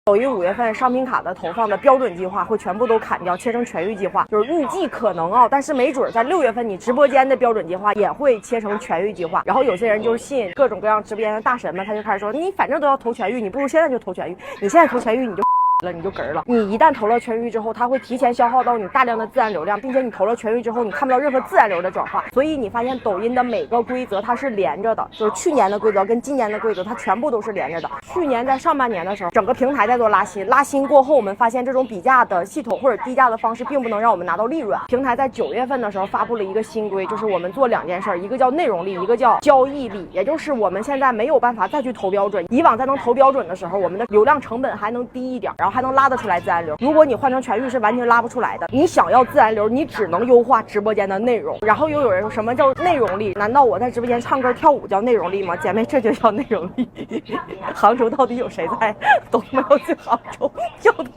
抖音5月份商品卡的投放的标准计划会全部都砍掉，切成全域计划，就是预计可能啊，但是没准在6月份你直播间的标准计划也会切成全域计划。然后有些人就是信各种各样直播间的大神们，他就开始说，你反正都要投全域，你不如现在就投全域，你现在投全域你就了，你就嗝了。你一旦投了全域之后，它会提前消耗到你大量的自然流量，并且你投了全域之后，你看不到任何自然流的转化。所以你发现抖音的每个规则它是连着的，就是去年的规则跟今年的规则它全部都是连着的。去年在上半年的时候，整个平台在做拉新，拉新过后，我们发现这种比价的系统或者低价的方式并不能让我们拿到利润。平台在9月份的时候发布了一个新规，就是我们做2件事，一个叫内容力，一个叫交易力，也就是我们现在没有办法再去投标准。以往在能投标准的时候，我们的流量成本还能低一点，然后还能拉得出来自然流。如果你换成全域是完全拉不出来的。你想要自然流，你只能优化直播间的内容。然后又有人说什么叫内容力？难道我在直播间唱歌跳舞叫内容力吗？姐妹，这就叫内容力。杭州到底有谁在？都没有去杭州，要的